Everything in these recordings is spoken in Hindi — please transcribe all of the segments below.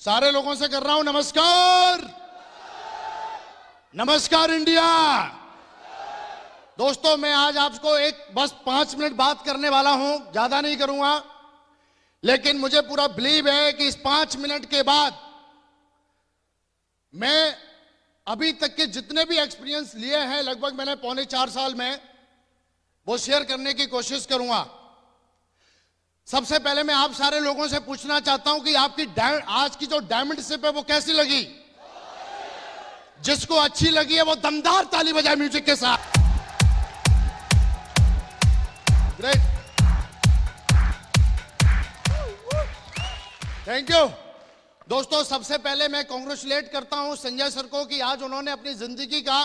सारे लोगों से कर रहा हूं नमस्कार। नमस्कार इंडिया। दोस्तों मैं आज आपको बस 5 मिनट बात करने वाला हूं, ज्यादा नहीं करूंगा, लेकिन मुझे पूरा बिलीव है कि इस 5 मिनट के बाद मैं अभी तक के जितने भी एक्सपीरियंस लिए हैं, लगभग मैंने 3.25 साल में, वो शेयर करने की कोशिश करूंगा। सबसे पहले मैं आप सारे लोगों से पूछना चाहता हूं कि आपकी आज की जो डायमंड शिप है वो कैसी लगी? जिसको अच्छी लगी है वो दमदार ताली बजाए म्यूजिक के साथ। Great, thank you. दोस्तों सबसे पहले मैं कांग्रेचुलेट करता हूं संजय सर को कि आज उन्होंने अपनी जिंदगी का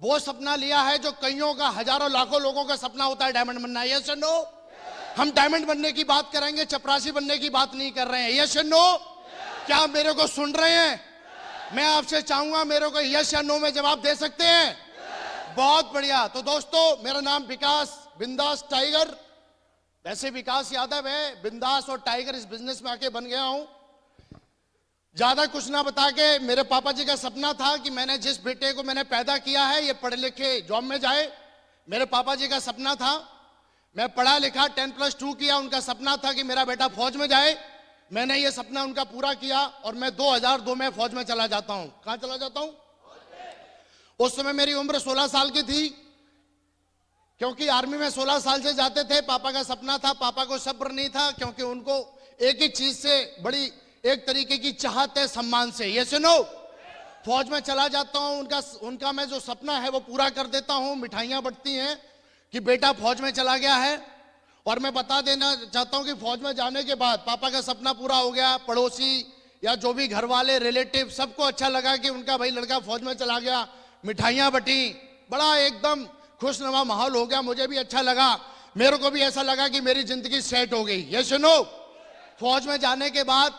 वो सपना लिया है जो कईयों का, हजारों लाखों लोगों का सपना होता है, डायमंड बनना। यस और नो? हम डायमंड बनने की बात करेंगे, चपरासी बनने की बात नहीं कर रहे हैं। यस और नो? क्या आप मेरे को सुन रहे हैं? मैं आपसे चाहूंगा मेरे को यस या नो में जवाब दे सकते हैं? बहुत बढ़िया। तो दोस्तों मेरा नाम विकास बिंदास टाइगर, वैसे विकास यादव है, बिंदास और टाइगर इस बिजनेस में आके बन गया हूं। ज्यादा कुछ ना बता के, मेरे पापा जी का सपना था कि मैंने जिस बेटे को मैंने पैदा किया है ये पढ़े लिखे जॉब में जाए। मेरे पापा जी का सपना था, मैं पढ़ा लिखा 10+2 किया, उनका सपना था कि मेरा बेटा फौज में जाए। मैंने ये सपना उनका पूरा किया और मैं 2002 में फौज में चला जाता हूं। कहां चला जाता हूं? उस समय मेरी उम्र 16 साल की थी, क्योंकि आर्मी में 16 साल से जाते थे। पापा का सपना था, पापा को सब्र नहीं था, क्योंकि उनको एक ही चीज से बड़ी एक तरीके की चाहत है, सम्मान से। ये सुनो, फौज में चला जाता हूं, उनका मैं जो सपना है वो पूरा कर देता हूं। मिठाइयां बंटती हैं कि बेटा फौज में चला गया है। और मैं बता देना चाहता हूं कि फौज में जाने के बाद पापा का सपना पूरा हो गया। पड़ोसी या जो भी घर वाले रिलेटिव सबको अच्छा लगा कि उनका भाई लड़का फौज में चला गया। मिठाइयां बटी, बड़ा एकदम खुशनुमा माहौल हो गया। मुझे भी अच्छा लगा, मेरे को भी ऐसा लगा कि मेरी जिंदगी सेट हो गई। ये सुनो, फौज में जाने के बाद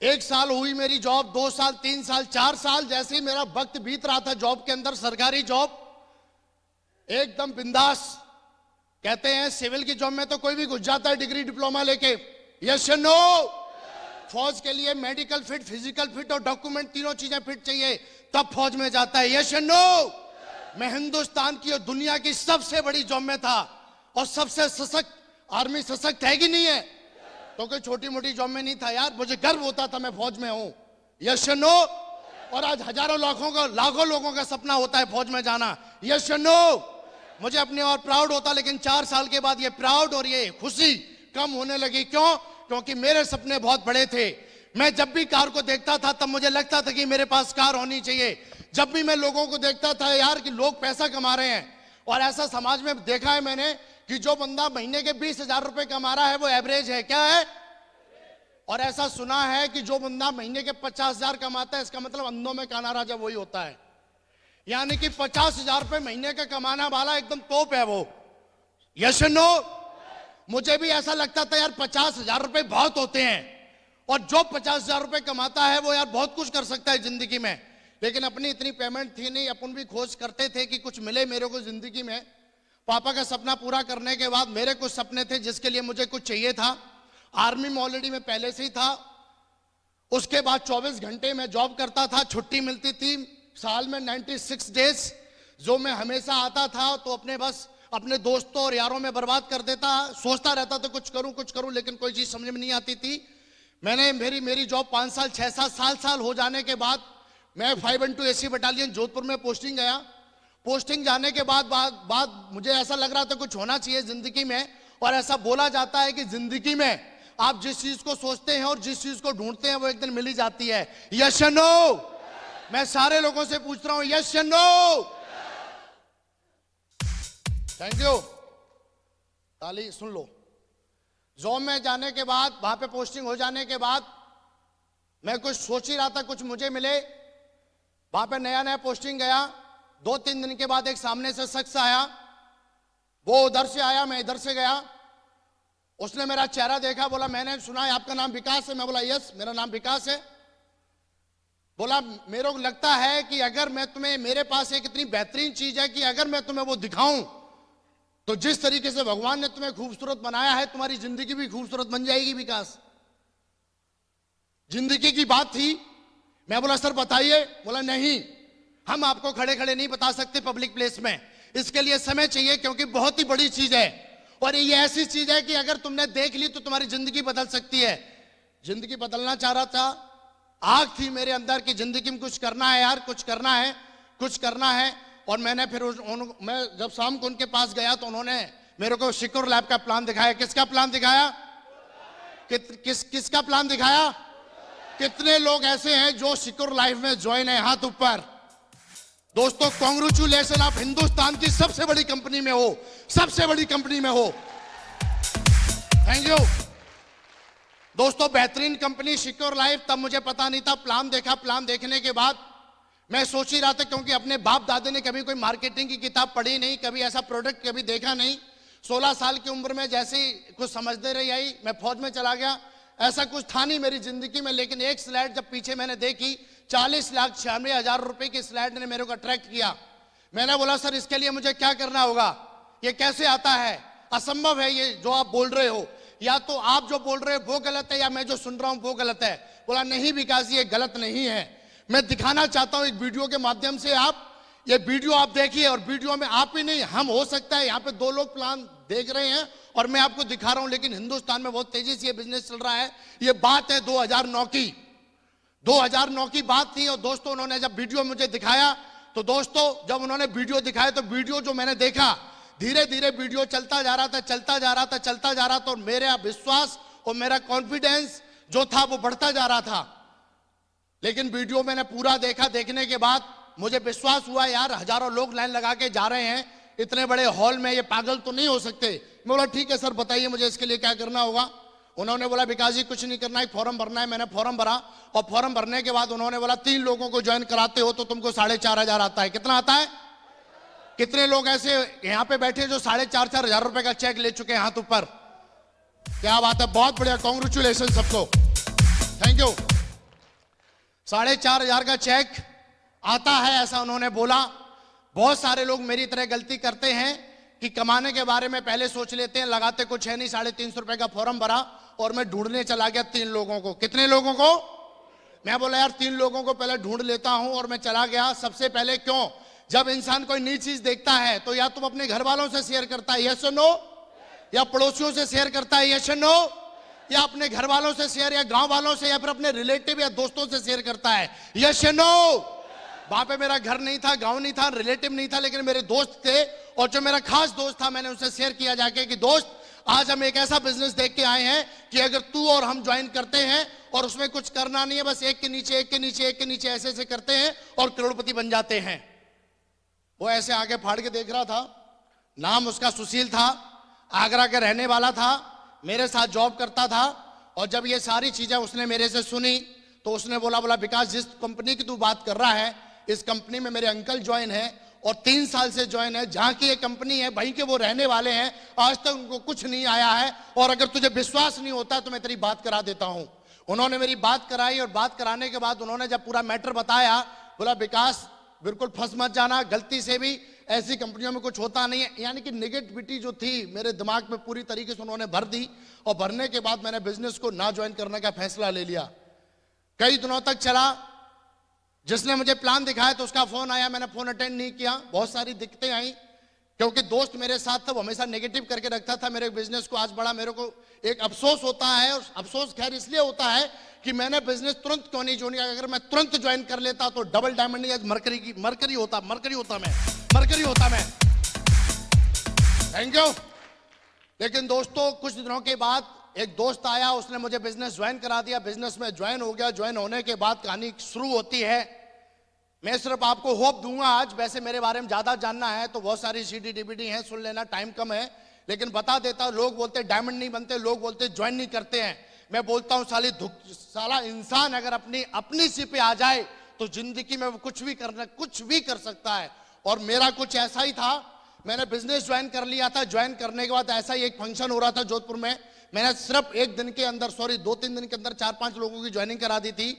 1 साल हुई मेरी जॉब, 2 साल, 3 साल, 4 साल, जैसे ही मेरा वक्त बीत रहा था जॉब के अंदर, सरकारी जॉब एकदम बिंदास। कहते हैं सिविल की जॉब में तो कोई भी घुस जाता है डिग्री डिप्लोमा लेके। यस या नो? फौज के लिए मेडिकल फिट, फिजिकल फिट और डॉक्यूमेंट, तीनों चीजें फिट चाहिए, तब फौज में जाता है। यस या नो? मैं हिंदुस्तान की और दुनिया की सबसे बड़ी जॉब में था और सबसे सशक्त आर्मी सशक्त है कि नहीं है? तो कोई छोटी मोटी जॉब में नहीं था यार, मुझे गर्व होता था मैं फौज में हूं। यस या नो? और आज हजारों लाखों लोगों का सपना होता है फौज में जाना। यस या नो? मुझे अपने और प्राउड होता, लेकिन 4 साल के बाद ये प्राउड और ये खुशी कम होने लगी। क्यों? क्योंकि मेरे सपने बहुत बड़े थे। मैं जब भी कार को देखता था तब मुझे लगता था कि मेरे पास कार होनी चाहिए। जब भी मैं लोगों को देखता था यार कि लोग पैसा कमा रहे हैं, और ऐसा समाज में देखा है मैंने कि जो बंदा महीने के 20,000 रुपए कमा रहा है वो एवरेज है। क्या है? और ऐसा सुना है कि जो बंदा महीने के 50,000 कमाता है, इसका मतलब अंधों में काना राजा वही होता है। यानी कि 50,000 रुपए महीने का कमाना वाला एकदम टॉप है वो। Yes no? मुझे भी ऐसा लगता था यार 50,000 रुपए बहुत होते हैं, और जो 50,000 रुपए कमाता है वो यार बहुत कुछ कर सकता है जिंदगी में। लेकिन अपनी इतनी पेमेंट थी नहीं, अपन भी खोज करते थे कि कुछ मिले मेरे को जिंदगी में। पापा का सपना पूरा करने के बाद मेरे कुछ सपने थे जिसके लिए मुझे कुछ चाहिए था। आर्मी में ऑलरेडी मैं पहले से ही था। उसके बाद 24 घंटे में जॉब करता था, छुट्टी मिलती थी साल में 96 डेज, जो मैं हमेशा आता था तो अपने दोस्तों और यारों में बर्बाद कर देता। सोचता रहता था कुछ करूं, लेकिन कोई चीज समझ में नहीं आती थी। मैंने मेरी जॉब 5 साल 6 साल हो जाने के बाद मैं 512 AC बटालियन जोधपुर में पोस्टिंग गया। पोस्टिंग जाने के बाद मुझे ऐसा लग रहा था कुछ होना चाहिए जिंदगी में। और ऐसा बोला जाता है कि जिंदगी में आप जिस चीज को सोचते हैं और जिस चीज को ढूंढते हैं वो एक दिन मिल ही जाती है। यस या नो? मैं सारे लोगों से पूछ रहा हूं, यस या नो? थैंक यू, ताली सुन लो। जॉब में जाने के बाद, वहां पे पोस्टिंग हो जाने के बाद मैं कुछ सोच ही रहा था कुछ मुझे मिले। वहां पे नया पोस्टिंग गया, 2-3 दिन के बाद एक सामने से शख्स आया। वो उधर से आया, मैं इधर से गया। उसने मेरा चेहरा देखा, बोला मैंने सुना है आपका नाम विकास है। मैं बोला यस, मेरा नाम विकास है। बोला मेरे को लगता है कि अगर मैं तुम्हें, मेरे पास एक इतनी बेहतरीन चीज है कि अगर मैं तुम्हें वो दिखाऊं तो जिस तरीके से भगवान ने तुम्हें खूबसूरत बनाया है, तुम्हारी जिंदगी भी खूबसूरत बन जाएगी विकास। जिंदगी की बात थी। मैं बोला सर बताइए। बोला नहीं, हम आपको खड़े खड़े नहीं बता सकते पब्लिक प्लेस में, इसके लिए समय चाहिए, क्योंकि बहुत ही बड़ी चीज है और ये ऐसी चीज है कि अगर तुमने देख ली तो तुम्हारी जिंदगी बदल सकती है। जिंदगी बदलना चाह रहा था, आग थी मेरे अंदर कि जिंदगी में कुछ करना है यार, कुछ करना है, कुछ करना है। और मैंने फिर मैं जब शाम को उनके पास गया तो उन्होंने मेरे को सिक्योर लैब का प्लान दिखाया। किसका प्लान दिखाया? किसका प्लान दिखाया? कितने लोग ऐसे हैं जो सिक्योर लाइफ में ज्वाइन है? हाथ ऊपर। दोस्तों कांग्रेचुलेशन, आप हिंदुस्तान की सबसे बड़ी कंपनी में हो, सबसे बड़ी कंपनी में हो। थैंक यू दोस्तों, बेहतरीन कंपनी सिक्योर लाइफ। तब मुझे पता नहीं था, प्लान देखा। प्लान देखने के बाद मैं सोच ही रहा था, क्योंकि अपने बाप दादे ने कभी कोई मार्केटिंग की किताब पढ़ी नहीं, कभी ऐसा प्रोडक्ट कभी देखा नहीं। 16 साल की उम्र में जैसे ही कुछ समझते रही आई, मैं फौज में चला गया। ऐसा कुछ था नहीं मेरी जिंदगी में, लेकिन एक स्लाइड जब पीछे मैंने देखी, 40,96,000 रुपए की स्लाइड ने मेरे को अट्रैक्ट किया। मैंने बोला सर इसके लिए मुझे क्या करना होगा, ये कैसे आता है? असंभव है ये जो आप बोल रहे हो, या तो आप जो बोल रहे हो वो गलत है या मैं जो सुन रहा हूं वो गलत है। बोला नहीं विकास ये गलत नहीं है, मैं दिखाना चाहता हूं एक वीडियो के माध्यम से। आप ये वीडियो आप देखिए, और वीडियो में आप ही नहीं हम, हो सकता है यहाँ पे 2 लोग प्लान देख रहे हैं और मैं आपको दिखा रहा हूं, लेकिन हिंदुस्तान में बहुत तेजी से ये बिजनेस चल रहा है। ये बात है 2009 की, 2009 की बात थी। और दोस्तों उन्होंने जब वीडियो मुझे दिखाया, तो दोस्तों जब उन्होंने वीडियो दिखाया तो वीडियो जो मैंने देखा, धीरे धीरे वीडियो चलता जा रहा था, चलता जा रहा था, चलता जा रहा था, और मेरा विश्वास और मेरा कॉन्फिडेंस जो था वो बढ़ता जा रहा था। लेकिन वीडियो मैंने पूरा देखा, देखने के बाद मुझे विश्वास हुआ यार हजारों लोग लाइन लगा के जा रहे हैं इतने बड़े हॉल में, ये पागल तो नहीं हो सकते। मैं बोला ठीक है सर बताइए मुझे इसके लिए क्या करना होगा। उन्होंने बोला विकास जी कुछ नहीं करना है, फॉर्म भरना है। मैंने फॉर्म भरा, और फॉर्म भरने के बाद उन्होंने बोला 3 लोगों को ज्वाइन कराते हो तो तुमको 4,500 आता है। कितना आता है? कितने लोग ऐसे यहां पे बैठे जो 4,500 रुपए का चेक ले चुके हैं? हाथ ऊपर। क्या बात है, बहुत बढ़िया, कांग्रेचुलेशन सबको, थैंक यू। 4,500 का चेक आता है ऐसा उन्होंने बोला। बहुत सारे लोग मेरी तरह गलती करते हैं कि कमाने के बारे में पहले सोच लेते हैं, लगाते कुछ है नहीं। 350 रुपए का फॉर्म भरा और मैं ढूंढने चला गया 3 लोगों को। कितने लोगों को? मैं बोला यार 3 लोगों को पहले ढूंढ लेता हूं, और मैं चला गया सबसे पहले। क्यों? जब इंसान कोई नई चीज देखता है तो या तो अपने घर वालों से शेयर करता है, यस और नो, या पड़ोसियों से शेयर करता है, यस और नो, या अपने घर वालों से शेयर, या गांव वालों से, या फिर अपने रिलेटिव या दोस्तों से शेयर करता है, यस और नो। वहां पे मेरा घर नहीं था, गांव नहीं था, रिलेटिव नहीं था, लेकिन मेरे दोस्त थे, और जो मेरा खास दोस्त था मैंने उनसे शेयर किया जाके कि दोस्त आज हम एक ऐसा बिजनेस देख के आए हैं कि अगर तू और हम ज्वाइन करते हैं और उसमें कुछ करना नहीं है, बस एक के नीचे एक के नीचे एक के नीचे ऐसे ऐसे करते हैं और करोड़पति बन जाते हैं। वो ऐसे आगे फाड़ के देख रहा था। नाम उसका सुशील था, आगरा का रहने वाला था, मेरे साथ जॉब करता था। और जब ये सारी चीजें उसने मेरे से सुनी तो उसने बोला विकास जिस कंपनी की तू बात कर रहा है, इस कंपनी में मेरे अंकल ज्वाइन है और 3 साल से ज्वाइन है। जहां की ये कंपनी है वहीं के वो रहने वाले हैं, आज तक उनको कुछ नहीं आया है, और अगर तुझे विश्वास नहीं होता तो मैं तेरी बात करा देता हूं। उन्होंने मेरी बात कराई, और बात कराने के बाद उन्होंने जब पूरा मैटर बताया, बोला विकास बिल्कुल फंस मत जाना, गलती से भी ऐसी कंपनियों में कुछ होता नहीं है। यानी कि नेगेटिविटी जो थी मेरे दिमाग में पूरी तरीके से उन्होंने भर दी, और भरने के बाद मैंने बिजनेस को ना ज्वाइन करने का फैसला ले लिया। कई दिनों तक चला। जिसने मुझे प्लान दिखाया तो उसका फोन आया, मैंने फोन अटेंड नहीं किया। बहुत सारी दिक्कतें आई, क्योंकि दोस्त मेरे साथ था, वो हमेशा नेगेटिव करके रखता था मेरे बिजनेस को। आज बड़ा मेरे को एक अफसोस होता है, और अफसोस खैर इसलिए होता है कि मैंने बिजनेस तुरंत क्यों नहीं ज्वाइन किया। अगर मैं तुरंत ज्वाइन कर लेता तो डबल डायमंड या मरकरी होता मैं। Thank you. लेकिन दोस्तों कुछ दिनों के बाद एक दोस्त आया, उसने मुझे बिजनेस ज्वाइन करा दिया। बिजनेस में ज्वाइन हो गया। ज्वाइन होने के बाद कहानी शुरू होती है। मैं सिर्फ आपको होप दूंगा आज, वैसे मेरे बारे में ज्यादा जानना है तो बहुत सारी सीडी डीवीडी हैं, सुन लेना, टाइम कम है, लेकिन बता देता हूं। लोग बोलते डायमंड नहीं बनते, लोग बोलते ज्वाइन नहीं करते हैं। मैं बोलता हूं साला इंसान अगर अपनी सी पे आ जाए तो जिंदगी में वो कुछ भी कर सकता है। और मेरा कुछ ऐसा ही था। मैंने बिजनेस ज्वाइन कर लिया था। ज्वाइन करने के बाद ऐसा ही एक फंक्शन हो रहा था जोधपुर में। मैंने सिर्फ 1 दिन के अंदर, 2-3 दिन के अंदर 4-5 लोगों की ज्वाइनिंग करा दी थी।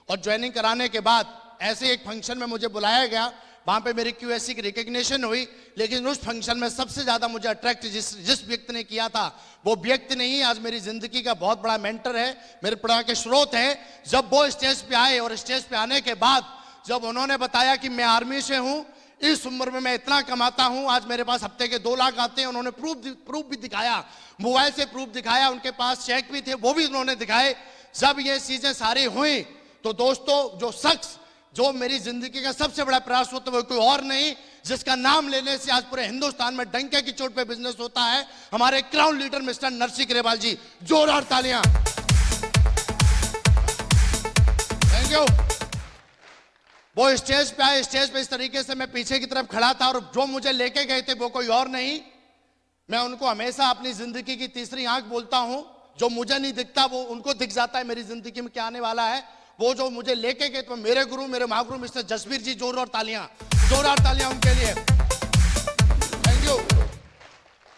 और ज्वाइनिंग कराने के बाद ऐसे एक फंक्शन में मुझे बुलाया गया। वहां पे मेरी QSC की रिकग्निशन हुई। लेकिन उस फंक्शन में सबसे ज्यादा मुझे अट्रैक्ट जिस व्यक्ति ने किया था, वो व्यक्ति नहीं, आज मेरी जिंदगी का बहुत बड़ा मेंटर है, मेरे प्रेरणा के स्रोत है। जब वो स्टेज पे आए और स्टेज पे आने के बाद जब उन्होंने बताया कि मैं आर्मी से हूं, इस उम्र में मैं इतना कमाता हूं, आज मेरे पास हफ्ते के 2 लाख आते हैं, उन्होंने प्रूफ भी दिखाया, मोबाइल से प्रूफ दिखाया, उनके पास चेक भी थे, वो भी उन्होंने दिखाए। जब ये चीजें सारी हुई तो दोस्तों, जो शख्स जो मेरी जिंदगी का सबसे बड़ा प्रयास होता है वो कोई और नहीं, जिसका नाम लेने से आज पूरे हिंदुस्तान में डंके की चोट पे बिजनेस होता है, हमारे crown leader mister Narsingh Grewal ji. जोरदार तालियां। Thank you. वो स्टेज पे आए, स्टेज पे इस तरीके से मैं पीछे की तरफ खड़ा था और जो मुझे लेके गए थे वो कोई और नहीं, मैं उनको हमेशा अपनी जिंदगी की तीसरी आंख बोलता हूं। जो मुझे नहीं दिखता वो उनको दिख जाता है मेरी जिंदगी में क्या आने वाला है। वो जो मुझे लेके गए तो मेरे गुरु, मेरे महागुरु मिस्टर जसवीर जी, जोरदार तालियां उनके लिए। Thank you.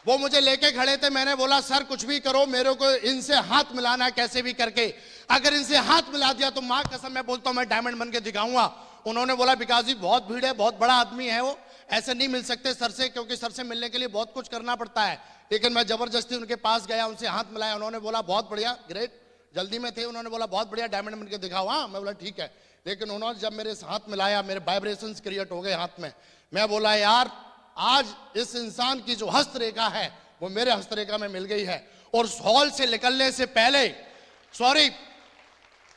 वो मुझे लेके खड़े थे, मैंने बोला सर कुछ भी करो, मेरे को इनसे हाथ मिलाना है कैसे भी करके, अगर इनसे हाथ मिला दिया तो मां कसम मैं बोलता हूं मैं डायमंड बन के दिखाऊंगा। उन्होंने बोला विकास जी बहुत भीड़ है, बहुत बड़ा आदमी है वो, ऐसे नहीं मिल सकते सर से, क्योंकि सर से मिलने के लिए बहुत कुछ करना पड़ता है। लेकिन मैं जबरदस्ती उनके पास गया, उनसे हाथ मिलाया, उन्होंने बोला बहुत बढ़िया, ग्रेट, जल्दी में थे, उन्होंने बोला बहुत बढ़िया डायमंड बन के दिखाओ। हाँ, मैं बोला ठीक है। लेकिन उन्होंने जब मेरे हाथ मिलाया, मेरे वाइब्रेशंस क्रिएट हो गए हाथ में। मैं बोला यार आज इस इंसान की जो हस्तरेखा है वो मेरे हस्तरेखा में मिल गई है। और उस हॉल से निकलने से पहले,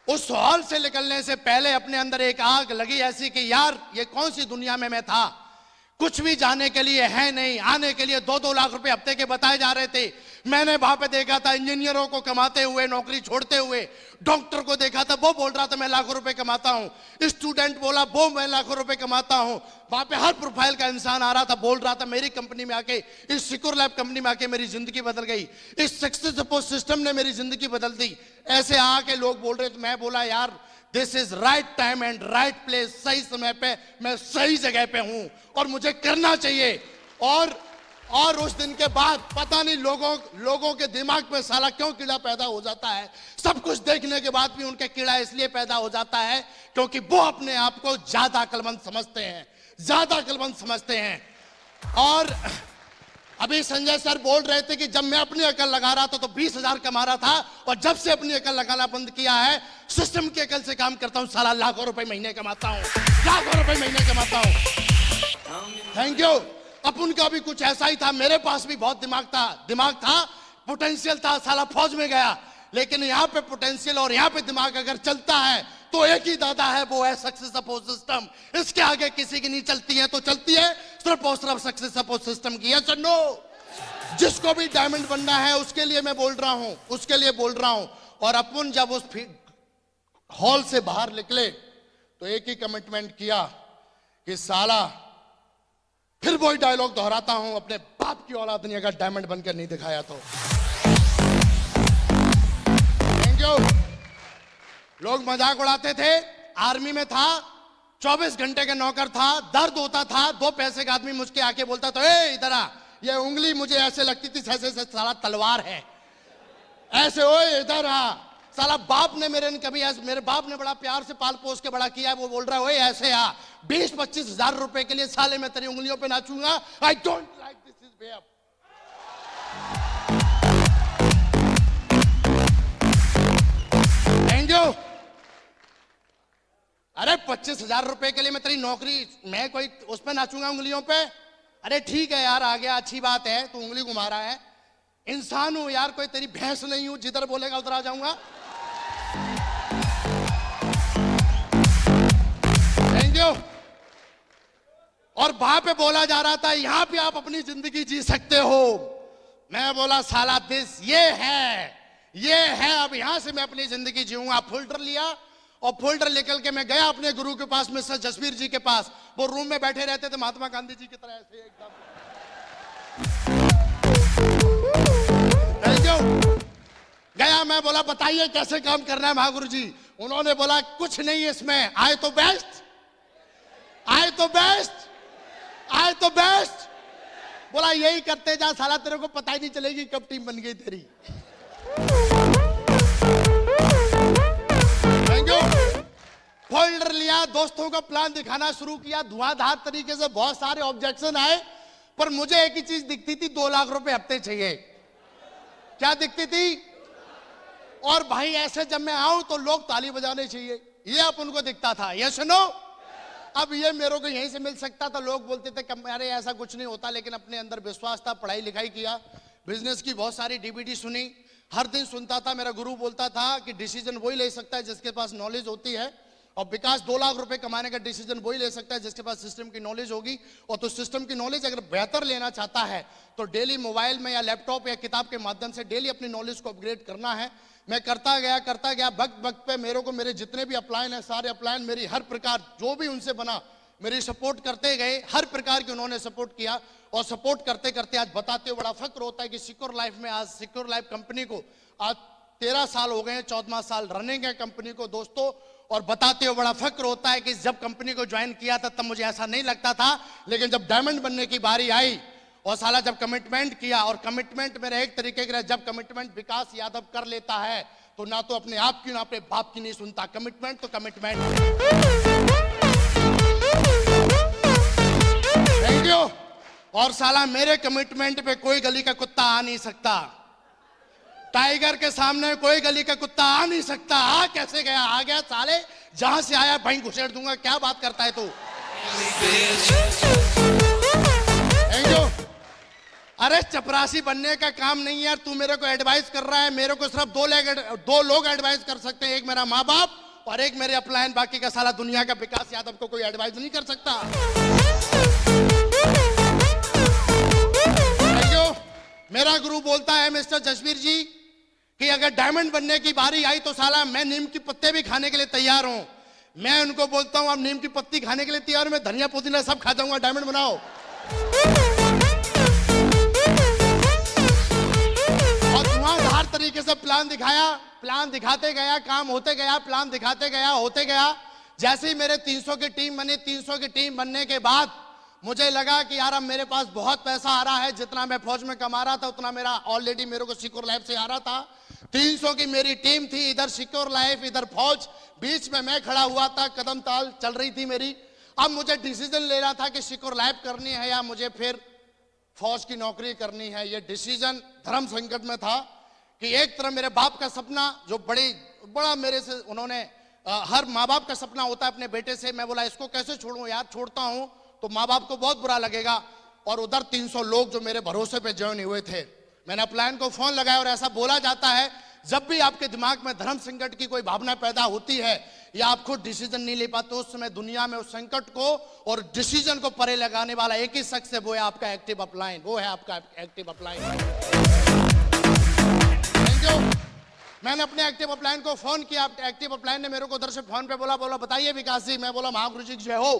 उस हॉल से निकलने से पहले अपने अंदर एक आग लगी ऐसी कि यार ये कौन सी दुनिया में मैं था, कुछ भी जाने के लिए है नहीं, आने के लिए 2-2 लाख रुपए हफ्ते के बताए जा रहे थे। मैंने वहां पे देखा था इंजीनियरों को कमाते हुए, नौकरी छोड़ते हुए, डॉक्टर को देखा था वो बोल रहा था मैं लाखों रुपए कमाता हूं, स्टूडेंट बोला वो मैं लाखों रुपए कमाता हूं। वहां पे हर प्रोफाइल का इंसान आ रहा था, बोल रहा था मेरी कंपनी में आके, इस सिक्योर लैब कंपनी में आके मेरी जिंदगी बदल गई, इस सक्सेस सपोर्ट सिस्टम ने मेरी जिंदगी बदल दी। ऐसे आके लोग बोल रहे थे। मैं बोला यार this is right time and right place, सही समय पे मैं सही जगह पे हूं और मुझे करना चाहिए। और उस दिन के बाद पता नहीं लोगों के दिमाग में साला क्यों कीड़ा पैदा हो जाता है। सब कुछ देखने के बाद भी उनके कीड़ा इसलिए पैदा हो जाता है क्योंकि वो अपने आप को ज्यादा अक्लमंद समझते हैं। और अभी संजय सर बोल रहे थे कि जब मैं अपनी अकल लगा रहा था तो 20,000 कमा रहा था, और जब से अपनी अकल लगाना बंद किया है, सिस्टम की अकल से काम करता हूं, साला लाखों रुपए महीने कमाता हूं। Thank you. अपन का भी कुछ ऐसा ही था, मेरे पास भी बहुत दिमाग था, पोटेंशियल था, साला फौज में गया। लेकिन यहाँ पे पोटेंशियल और यहाँ पे दिमाग अगर चलता है तो एक ही दादा है, वो है सक्सेस सपोर्ट सिस्टम। इसके आगे किसी की नहीं चलती है, तो चलती है सिर्फ और सिर्फ सक्सेस सपोर्ट सिस्टम की। यस और नो? जिसको भी डायमंड बनना है उसके लिए मैं बोल रहा हूं, और अपन जब उस हॉल से बाहर निकले तो एक ही कमिटमेंट किया कि साला फिर वही डायलॉग दोहराता हूं, अपने बाप की औलाद ने अगर डायमंड बनकर नहीं दिखाया तो। Thank you. लोग मजाक उड़ाते थे, आर्मी में था, 24 घंटे का नौकर था, दर्द होता था, 2 पैसे का आदमी मुझके आके बोलता था ए इधर आ, ये उंगली मुझे ऐसे लगती थी जैसे साला तलवार है, ऐसे ओए इधर आ। साला बाप ने मेरे बाप ने बड़ा प्यार से पाल पोस के बड़ा किया है, वो बोल रहा है ओए ऐसे आ। 20-25 हजार रुपए के लिए साले मैं तेरी उंगलियों पे नाचूंगा। I don't like this is way up. Thank you. अरे 25,000 रुपए के लिए मैं तेरी नौकरी, मैं कोई उस पर नाचूंगा उंगलियों पे? अरे ठीक है यार, आ गया, अच्छी बात है, तू उंगली घुमा रहा है, इंसान हूं यार, कोई तेरी भैंस नहीं हूं, जिधर बोलेगा उधर आ जाऊंगा। Thank you. और वहां पे बोला जा रहा था यहां पे आप अपनी जिंदगी जी सकते हो। मैं बोला साला ये है, अब यहां से मैं अपनी जिंदगी जीऊंगा। फोल्डर लिया और फोल्डर निकल के मैं गया अपने गुरु के पास, मिस्टर जसवीर जी के पास। वो रूम में बैठे रहते थे महात्मा गांधी जी की तरह ऐसे एकदम। गया, मैं बोला बताइए कैसे काम करना है महागुरु जी। उन्होंने बोला कुछ नहीं इसमें, आए तो बेस्ट। बोला यही करते जा साला, तेरे को पता ही नहीं चलेगी कब टीम बन गई तेरी। Thank you. फोल्डर लिया, दोस्तों को प्लान दिखाना शुरू किया, धुआंधार तरीके से बहुत सारे ऑब्जेक्शन आए, पर मुझे एक ही चीज दिखती थी, 2 लाख रुपए हफ्ते चाहिए। क्या दिखती थी? और भाई ऐसे जब मैं आऊं तो लोग ताली बजाने चाहिए, ये अब उनको दिखता था। ये सुनो, अब ये मेरे को यहीं से मिल सकता था। लोग बोलते थे कि अरे ऐसा कुछ नहीं होता, लेकिन अपने अंदर विश्वास था, पढ़ाई लिखाई किया, बिजनेस की बहुत सारी डीवीडी सुनी, हर दिन सुनता था। मेरा गुरु बोलता था कि डिसीजन वही ले सकता है जिसके पास नॉलेज होती है, और विकास 2 लाख रुपए कमाने का डिसीजन वही ले सकता है जिसके पास सिस्टम की नॉलेज होगी। और तो सिस्टम की नॉलेज अगर बेहतर लेना चाहता है तो डेली मोबाइल में या लैपटॉप या किताब के माध्यम से डेली अपनी नॉलेज को अपग्रेड करना है। मैं करता गया। वक्त वक्त पे मेरे को मेरे जितने भी अपलाइन है, सारे अपलाइन मेरी हर प्रकार जो भी उनसे बना मेरी सपोर्ट करते गए, हर प्रकार की उन्होंने सपोर्ट किया। और सपोर्ट करते करते आज बताते हुए बड़ा फक्र होता है कि सिक्योर लाइफ में, आज सिक्योर लाइफ कंपनी को आज 13 साल हो गए हैं, 14वां साल रनिंग है कंपनी को दोस्तों। और बताते हुए बड़ा फक्र होता है कि जब कंपनी को ज्वाइन किया था तब मुझे ऐसा नहीं लगता था, लेकिन जब डायमंड बनने की बारी आई और साला जब कमिटमेंट किया, और कमिटमेंट मेरा एक तरीके का, जब कमिटमेंट विकास यादव कर लेता है तो ना तो अपने आप की ना अपने बाप की नहीं सुनता। कमिटमेंट तो कमिटमेंट। Thank you. और साला मेरे कमिटमेंट पे कोई गली का कुत्ता आ नहीं सकता, टाइगर के सामने कोई गली का कुत्ता आ नहीं सकता। आ कैसे गया? आ गया साले, जहां से आया भाई घुसेड़ दूंगा। क्या बात करता है तू? Thank you. अरे चपरासी बनने का काम नहीं यार, तू मेरे को एडवाइस कर रहा है। मेरे को सिर्फ 2 लोग एडवाइस कर सकते हैं, एक मेरा माँ बाप और एक मेरे अपलाइन। बाकी का साला दुनिया का विकास यादव को कोई एडवाइस नहीं कर सकता। Thank you. मेरा गुरु बोलता है मिस्टर जसवीर जी कि अगर डायमंड बनने की बारी आई तो साला मैं नीम की पत्ते भी खाने के लिए तैयार हूं। मैं उनको बोलता हूं आप नीम की पत्ती खाने के लिए तैयार हूं, मैं धनिया पुदीना सब खा जाऊंगा, डायमंड बनाओ। और धुआंधार तरीके से प्लान दिखाया, प्लान दिखाते गया, काम होते गया, प्लान दिखाते गया, होते गया। जैसे ही मेरे 300 की टीम बनी, 300 की टीम बनने के बाद मुझे लगा कि यार अब मेरे पास बहुत पैसा आ रहा है, जितना मैं फौज में कमा रहा था उतना मेरा ऑलरेडी मेरे को सिक्योर लाइफ से आ रहा था। 300 की मेरी टीम थी, इधर सिक्योर लाइफ इधर फौज, बीच में मैं खड़ा हुआ था, कदम ताल चल रही थी मेरी। अब मुझे डिसीजन लेना था कि सिक्योर लाइफ करनी है या मुझे फिर फौज की नौकरी करनी है। ये डिसीजन धर्म संकट में था कि एक तरफ मेरे बाप का सपना जो बड़ा मेरे से उन्होंने, हर माँ बाप का सपना होता है अपने बेटे से। मैं बोला इसको कैसे छोड़ूं यार, छोड़ता हूं तो माँ बाप को बहुत बुरा लगेगा। और उधर 300 लोग जो मेरे भरोसे पे ज्वाइन हुए थे, मैंने अपलाइन को फोन लगाया और ऐसा बोला जाता है जब भी आपके दिमाग में धर्म संकट की कोई भावना पैदा होती है या आप खुद डिसीजन नहीं ले पाते, उस समय दुनिया में उस संकट को और डिसीजन को परे लगाने वाला एक ही शख्स है, वो है आपका एक्टिव अपलाइन। वो है आपका एक्टिव अपलाइन। Thank you. मैंने अपने एक्टिव अपलाइन को फोन किया, एक्टिव अपलाइन ने मेरे को उधर से फोन पे बोला बताइए विकास जी। मैं बोला महागुरु जी जय हो।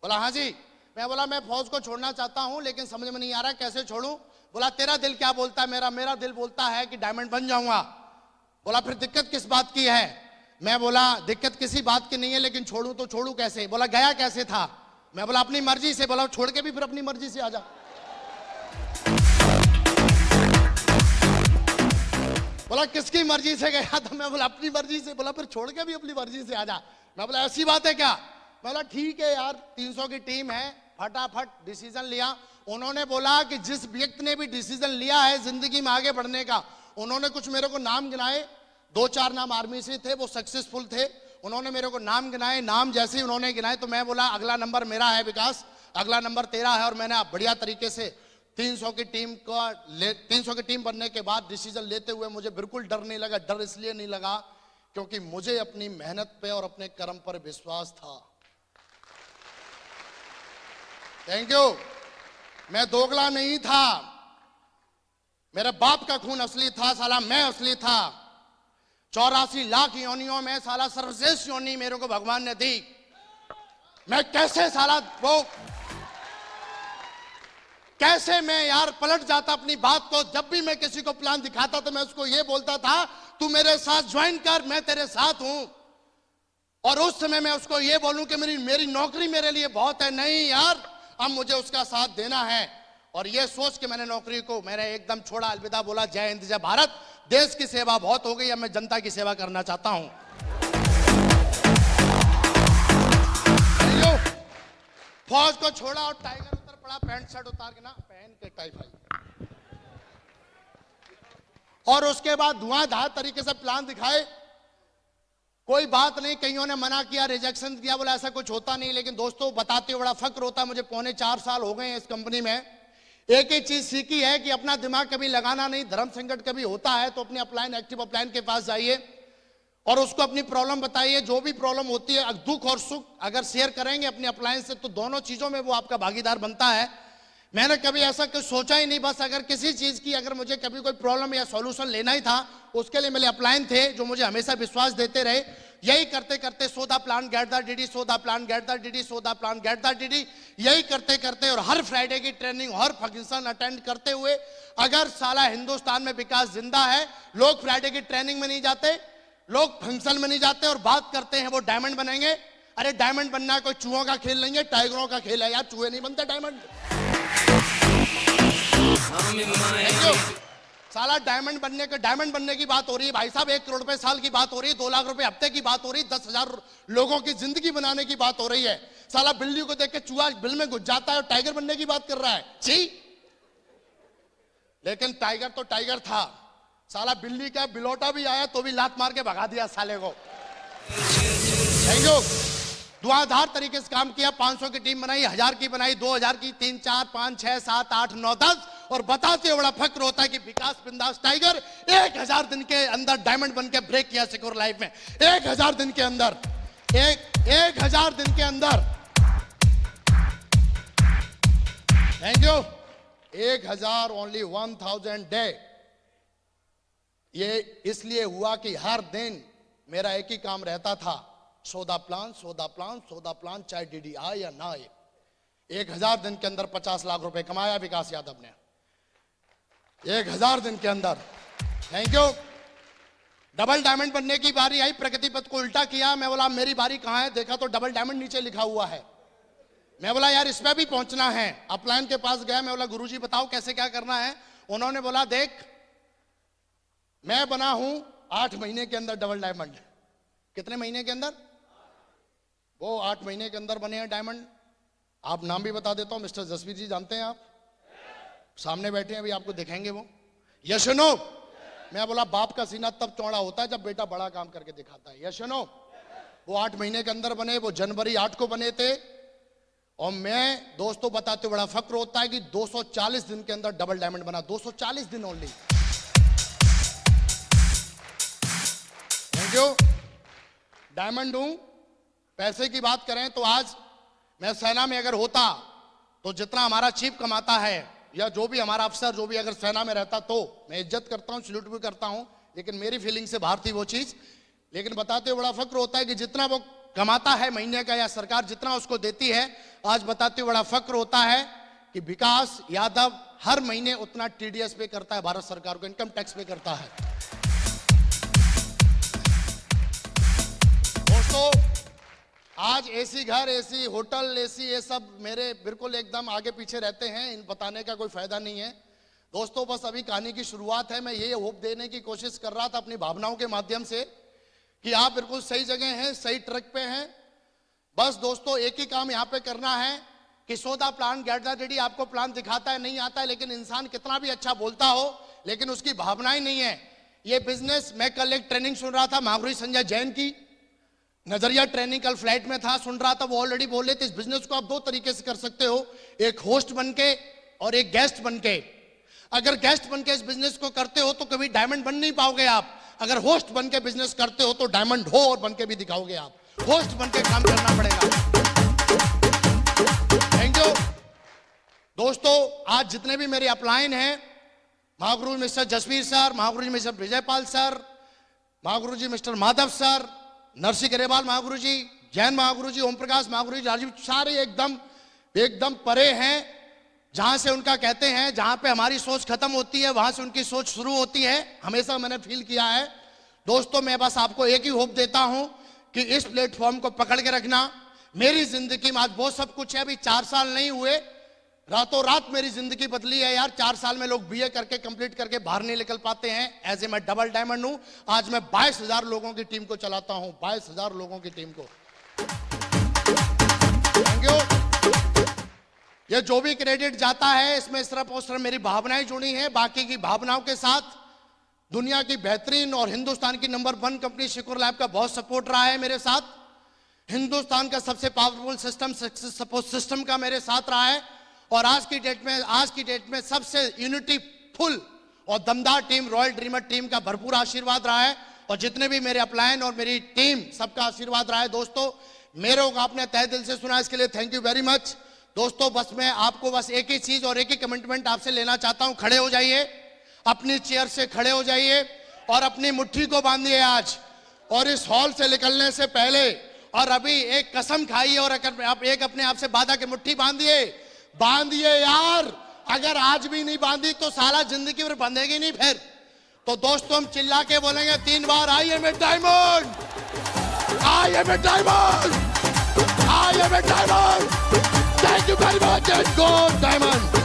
बोला हाँ जी। मैं बोला मैं फौज को छोड़ना चाहता हूं लेकिन समझ में नहीं आ रहा कैसे छोड़ूं। बोला तेरा दिल क्या बोलता है? मेरा दिल बोलता है कि डायमंड बन जाऊंगा। बोला फिर दिक्कत किस बात की है? मैं बोला दिक्कत किसी बात की नहीं है, लेकिन छोड़ूं तो छोड़ूं कैसे? बोला गया कैसे था? मैं बोला अपनी मर्जी से। बोला छोड़ के भी फिर अपनी मर्जी से आ जा। बोला किसकी मर्जी से गया था? मैं बोला अपनी मर्जी से। बोला फिर छोड़ के भी अपनी मर्जी से आ जा। मैं बोला ऐसी बात है क्या? मैं बोला ठीक है यार, 300 की टीम है, फटाफट डिसीजन लिया। उन्होंने बोला कि जिस व्यक्ति ने भी डिसीजन लिया है जिंदगी में आगे बढ़ने का, उन्होंने कुछ मेरे को नाम गिनाए, 2-4 नाम आर्मी से थे, वो सक्सेसफुल थे। उन्होंने मेरे को नाम गिनाए, नाम जैसे ही उन्होंने गिनाए तो मैं बोला अगला नंबर मेरा है विकास, अगला नंबर तेरा है। और मैंने बढ़िया तरीके से 300 की टीम बनने के बाद डिसीजन लेते हुए मुझे बिल्कुल डर नहीं लगा। डर इसलिए नहीं लगा क्योंकि मुझे अपनी मेहनत पे और अपने कर्म पर विश्वास था। Thank you. मैं दोगला नहीं था, मेरे बाप का खून असली था, साला मैं असली था। 84 लाख योनियों में साला सर्वश्रेष्ठ योनि मेरे को भगवान ने दी। मैं कैसे साला वो कैसे मैं यार पलट जाता अपनी बात को। जब भी मैं किसी को प्लान दिखाता तो मैं उसको ये बोलता था तू मेरे साथ ज्वाइन कर, मैं तेरे साथ हूं। और उस समय मैं उसको ये बोलूं कि मेरी नौकरी मेरे लिए बहुत है, नहीं यार अब मुझे उसका साथ देना है। और ये सोच के मैंने नौकरी को मैंने एकदम छोड़ा, अलविदा बोला, जय हिंद जय भारत। देश की सेवा बहुत हो गई, अब मैं जनता की सेवा करना चाहता हूं। फौज को छोड़ा और टाइगर उतर पड़ा पैंट शर्ट उतार के ना पहन के टाइफाइड, और उसके बाद धुआंधार तरीके से प्लान दिखाए। कोई बात नहीं, कईयों ने मना किया, रिजेक्शन दिया, बोला ऐसा कुछ होता नहीं। लेकिन दोस्तों बताते हुए बड़ा फक्र होता है, मुझे 4.25 साल हो गए हैं इस कंपनी में। एक ही चीज सीखी है कि अपना दिमाग कभी लगाना नहीं। धर्म संकट कभी होता है तो अपने अपलाइन, एक्टिव अपलाइन के पास जाइए और उसको अपनी प्रॉब्लम बताइए। जो भी प्रॉब्लम होती है, दुख और सुख अगर शेयर करेंगे अपने अपलाइन से तो दोनों चीजों में वो आपका भागीदार बनता है। मैंने कभी ऐसा कुछ सोचा ही नहीं। बस अगर किसी चीज की अगर मुझे कभी कोई प्रॉब्लम या सॉल्यूशन लेना ही था, उसके लिए मेरे अपलाइन थे जो मुझे हमेशा विश्वास देते रहे। यही करते करते soda plan get the DD, soda plan get the DD, soda plan get the DD, यही करते करते और हर फ्राइडे की ट्रेनिंग, हर फंक्शन अटेंड करते हुए, अगर साला हिंदुस्तान में विकास जिंदा है, लोग फ्राइडे की ट्रेनिंग में नहीं जाते, लोग फंक्शन में नहीं जाते और बात करते हैं वो डायमंड बनेंगे। अरे डायमंड बनना है कोई चूहों का खेल नहीं है, टाइगरों का खेल है यार। चूहे नहीं बनते डायमंड। साला डायमंड बनने की बात हो रही है भाई साहब। 1 करोड़ रुपए साल की बात हो रही है, 2 लाख रुपए हफ्ते की बात हो रही है, 10,000 लोगों की जिंदगी बनाने की बात हो रही है। साला बिल्ली को देख के चूहा बिल में घुस जाता है और टाइगर बनने की बात कर रहा है। जी, लेकिन टाइगर तो टाइगर था। साला बिल्ली का बिलोटा भी आया तो भी लात मार के भगा दिया साले को। Thank you. धुआंधार तरीके से काम किया। 500 की टीम बनाई, 1000 की बनाई, 2000 की, 3, 4, 5, 6, 7, 8, 9, 10 और बताते हुए बड़ा फक्र होता है कि विकास बिंदास टाइगर 1000 दिन के अंदर डायमंड बन के ब्रेक किया सिक्योर लाइफ में। 1000 दिन के अंदर, 1000 दिन के अंदर। Thank you. 1000 only 1000 day. ये इसलिए हुआ कि हर दिन मेरा एक ही काम रहता था, सौदा प्लान, सौदा प्लान, सौदा प्लान, चाहे डीडी आए या ना आए। 1000 दिन के अंदर 50 लाख रुपए कमाया विकास यादव ने 1000 दिन के अंदर। Thank you. डबल डायमंड बनने की बारी आई, प्रगति पथ को उल्टा किया। मैं बोला मेरी बारी कहां है, देखा तो डबल डायमंड नीचे लिखा हुआ है। मैं बोला यार इस पे भी पहुंचना है। अपलाइन के पास गया, मैं बोला गुरुजी बताओ कैसे क्या करना है। उन्होंने बोला देख मैं बना हूं 8 महीने के अंदर डबल डायमंड। कितने महीने के अंदर? वो 8 महीने के अंदर बने हैं डायमंड। आप नाम भी बता देता हूं, मिस्टर जसवीर जी जानते हैं आप, सामने बैठे हैं, अभी आपको दिखाएंगे वो। Yes no? मैं बोला बाप का सीना तब चौड़ा होता है जब बेटा बड़ा काम करके दिखाता है। Yes no? वो 8 महीने के अंदर बने, वो जनवरी 8 को बने थे। और मैं दोस्तों बताते बड़ा फक्र होता है कि 240 दिन के अंदर डबल डायमंड बना। 240 दिन ओनली। Thank you. डायमंड हूं। पैसे की बात करें तो आज मैं सेना में अगर होता तो जितना हमारा चीफ कमाता है या जो भी हमारा अफसर जो भी अगर सेना में रहता तो मैं इज्जत करता हूं, सल्यूट भी करता हूं, लेकिन मेरी फीलिंग से बाहर थी वो चीज। लेकिन बताते हुए बड़ा फक्र होता है कि जितना वो कमाता है महीने का या सरकार जितना उसको देती है, आज बताते हुए बड़ा फक्र होता है कि विकास यादव हर महीने उतना टीडीएस पे करता है, भारत सरकार को इनकम टैक्स पे करता है। दोस्तों आज एसी घर, एसी होटल, एसी ये सब मेरे बिल्कुल एकदम आगे पीछे रहते हैं, इन बताने का कोई फायदा नहीं है। दोस्तों बस अभी कहानी की शुरुआत है। मैं ये होप देने की कोशिश कर रहा था अपनी भावनाओं के माध्यम से कि आप बिल्कुल सही जगह हैं, सही ट्रैक पे हैं। बस दोस्तों एक ही काम यहाँ पे करना है कि सौदा प्लान गेट द डीडी आपको प्लान दिखाता है, नहीं आता है, लेकिन इंसान कितना भी अच्छा बोलता हो लेकिन उसकी भावनाएं नहीं है। ये बिजनेस, मैं कल एक ट्रेनिंग सुन रहा था महागुरु संजय जैन की, नजरिया ट्रेनिंग, कल फ्लाइट में था, सुन रहा था, वो ऑलरेडी बोले थे इस बिजनेस को आप 2 तरीके से कर सकते हो, एक होस्ट बनके और एक गेस्ट बनके। अगर गेस्ट बनके इस बिजनेस को करते हो तो कभी डायमंड बन नहीं पाओगे आप। अगर होस्ट बनके बिजनेस करते हो तो डायमंड हो और बनके भी दिखाओगे आप। होस्ट बनके काम करना पड़ेगा। Thank you. दोस्तों आज जितने भी मेरे अपलाइन हैं, महागुरु मिस्टर जसवीर सर, महागुरु जी मिस्टर विजयपाल सर, महागुरु जी मिस्टर माधव सर, नरसिंह गरेवाल महागुरु जी, जैन महागुरु जी, ओम प्रकाश महागुरु जी, राजीव, सारे एकदम परे हैं। जहां से उनका कहते हैं जहां पे हमारी सोच खत्म होती है वहां से उनकी सोच शुरू होती है, हमेशा मैंने फील किया है। दोस्तों मैं बस आपको एक ही होप देता हूं कि इस प्लेटफॉर्म को पकड़ के रखना। मेरी जिंदगी में आज बहुत सब कुछ है, अभी 4 साल नहीं हुए, रातों रात मेरी जिंदगी बदली है यार। 4 साल में लोग बीए करके कंप्लीट करके बाहर नहीं निकल पाते हैं। ऐसे मैं डबल डायमंड हूं। आज मैं 22,000 लोगों की टीम को चलाता हूं, 22,000 लोगों की टीम को। Thank you. ये जो भी क्रेडिट जाता है इसमें सिर्फ और सिर्फ मेरी भावनाएं जुड़ी हैं, बाकी की भावनाओं के साथ दुनिया की बेहतरीन और हिंदुस्तान की नंबर 1 कंपनी शिकोर लैब का बहुत सपोर्ट रहा है मेरे साथ। हिंदुस्तान का सबसे powerful system success support system का मेरे साथ रहा है। और आज की डेट में सबसे यूनिटी फुल और दमदार टीम रॉयल ड्रीमर टीम का भरपूर आशीर्वाद रहा है। और जितने भी मेरे अपलायन और मेरी टीम सबका आशीर्वाद रहा है। दोस्तों मेरे को आपने तहे दिल से सुना, इसके लिए थैंक यू वेरी मच। दोस्तों बस मैं आपको बस एक ही चीज और एक ही कमिटमेंट आपसे लेना चाहता हूं। खड़े हो जाइए, अपनी चेयर से खड़े हो जाइए और अपनी मुट्ठी को बांधिए आज। और इस हॉल से निकलने से पहले और अभी एक कसम खाइए और एक अपने आप से वादा की मुट्ठी बांधिए यार। अगर आज भी नहीं बांधी तो सारा जिंदगी भर बंधेगी नहीं फिर। तो दोस्तों हम चिल्ला के बोलेंगे 3 बार, I am a diamond, I am a diamond, I am a diamond. Thank you very much, go diamond.